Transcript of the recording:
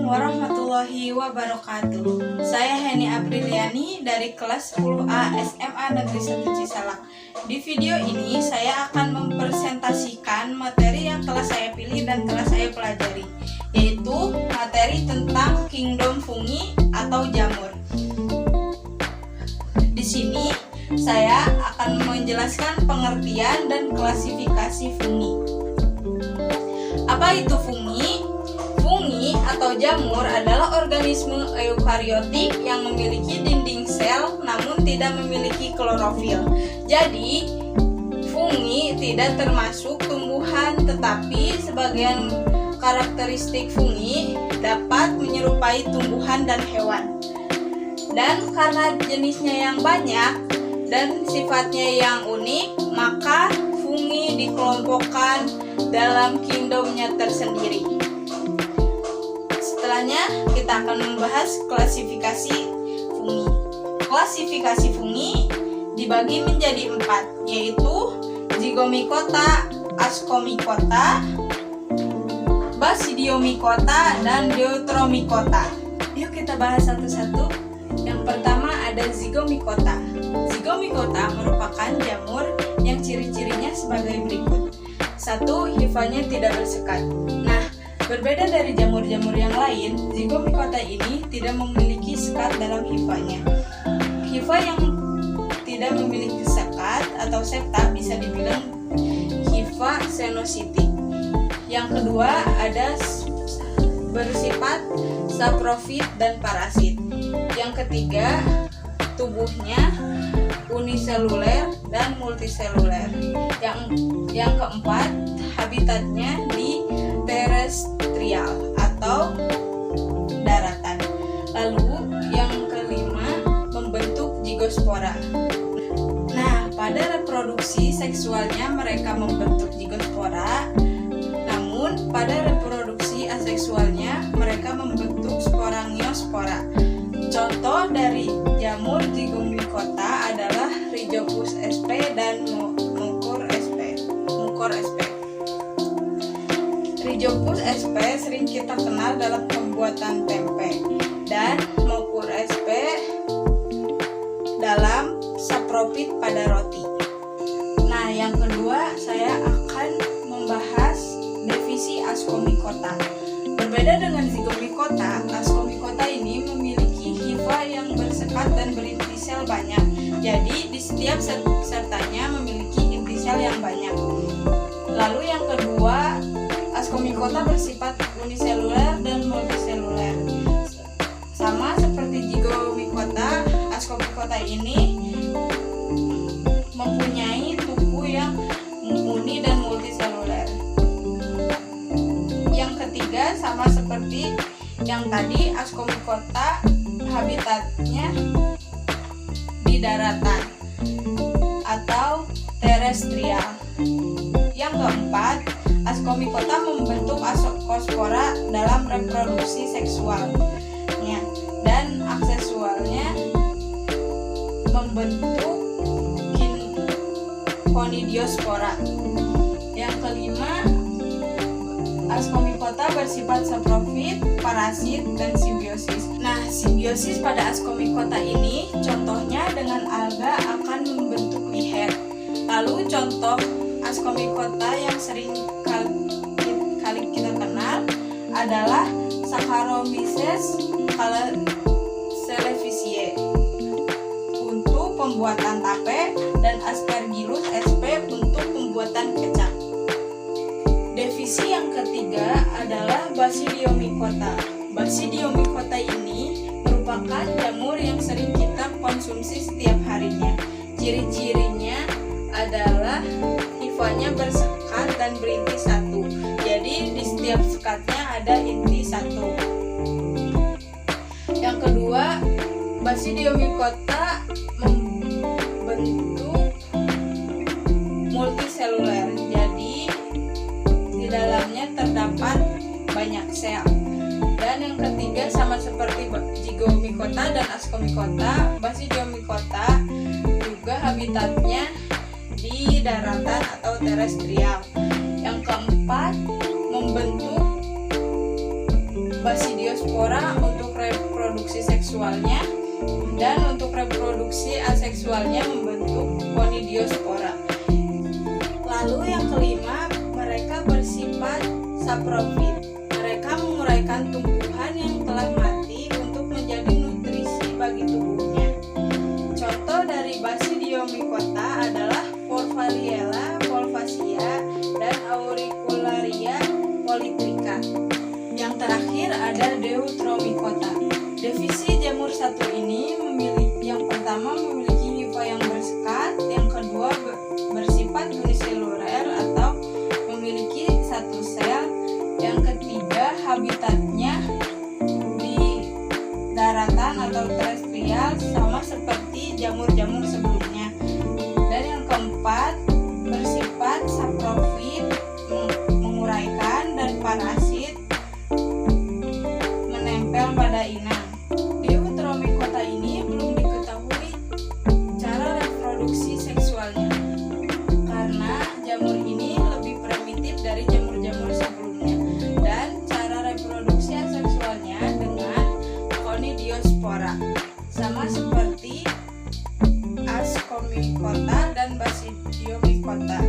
warahmatullahi wabarakatuh. Saya Heni Apriliani dari kelas 10A SMA Negeri 1 Cisalak. Di video ini saya akan mempresentasikan materi yang telah saya pilih dan telah saya pelajari, yaitu materi tentang kingdom fungi atau jamur. Di sini saya akan menjelaskan pengertian dan klasifikasi fungi. Apa itu fungi? Fungi atau jamur adalah organisme eukariotik yang memiliki dinding sel namun tidak memiliki klorofil. Jadi, fungi tidak termasuk tumbuhan, tetapi sebagian karakteristik fungi dapat menyerupai tumbuhan dan hewan. Dan karena jenisnya yang banyak dan sifatnya yang unik, maka fungi dikelompokkan dalam kingdomnya tersendiri. Setelahnya kita akan membahas klasifikasi fungi. Klasifikasi fungi dibagi menjadi 4, yaitu Zygomicota, Ascomycota, Basidiomycota, dan Deuteromycota. Yuk kita bahas satu-satu. Yang pertama ada Zygomicota. Zygomicota merupakan jamur yang ciri-cirinya sebagai berikut. 1. Hifanya tidak bersekat. Nah, berbeda dari jamur-jamur yang lain, Zygomicota ini tidak memiliki sekat dalam hifanya. Hifa yang tidak memiliki sekat atau septa bisa dibilang hifa senositik. Yang kedua ada bersifat saprofit dan parasit. Yang ketiga, tubuhnya uniseluler dan multiseluler. Yang keempat, habitatnya di terestrial atau daratan. Lalu yang kelima, membentuk zigospora. Nah, pada reproduksi seksualnya mereka membentuk zigospora, namun pada reproduksi aseksualnya mereka membentuk sporangiospora. Contoh dari jamur Zygomicota adalah Rhizopus sp dan Mucor sp. Rhizopus sp sering kita kenal dalam pembuatan tempe dan Mucor sp dalam saprofit pada roti. Nah, yang kedua saya akan membahas definisi Ascomycota. Berbeda dengan Zygomicota, Ascomycota ini memiliki hifa yang bersekat dan berinti sel banyak. Jadi di setiap sertanya memiliki inti sel yang banyak. Lalu yang kedua, Ascomycota bersifat uniseluler dan multiseluler. Sama seperti Zygomicota, Ascomycota ini mempunyai tubuh yang uni dan multiseluler. Yang ketiga, sama seperti yang tadi, Ascomycota habitatnya di daratan atau terestrial. Yang keempat, Ascomycota membentuk ascospora dalam reproduksi seksualnya dan aksesualnya membentuk conidiospora. Yang kelima, Ascomycota bersifat saprofit, parasit, dan simbiosis. Nah, simbiosis pada Ascomycota ini contohnya dengan alga akan membentuk lihet. Lalu contoh Ascomycota yang sering kali kita kenal adalah Saccharomyces cerevisiae untuk pembuatan tape dan Aspergillus sp untuk pembuatan kecap. Definisi yang ketiga adalah Basidiomycota. Basidiomycota ini merupakan jamur yang sering kita konsumsi setiap harinya. Ciri-cirinya adalah hifanya bersekat dan berinti satu. Jadi di setiap sekatnya ada inti satu. Yang kedua, Basidiomycota membentuk multiseluler. Jadi di dalamnya terdapat banyak sel. Dan yang ketiga, sama seperti Zygomicota dan Ascomycota, Basidiomycota juga habitatnya di daratan atau terestrial. Yang keempat, membentuk Basidiospora untuk reproduksi seksualnya, dan untuk reproduksi aseksualnya membentuk Conidiospora. Lalu yang kelima, mereka bersifat saprofit. Mereka menguraikan tumbuhan yang telah mati untuk menjadi nutrisi bagi tubuhnya. Contoh dari Basidiomycota adalah Porphyriella, Volvacia, dan Auricularia polytricha. Yang terakhir ada Deuteromycota. Divisi jamur satu ini yang pertama memiliki hifa yang bersekat, yang kedua bersifat uniseluler atau memiliki satu sel, yang ketiga habitatnya di daratan atau terestrial sama seperti jamur-jamur sebelumnya, dan yang keempat bersifat saprofit, menguraikan, dan parasit menempel pada inang. Deuteromycota ini belum diketahui cara reproduksi seksualnya karena jamur ini lebih primitif dari jamur-jamur sebelumnya, dan cara reproduksi aseksualnya dengan Conidiospora sama seperti Ascomycota dan Basidiomycota.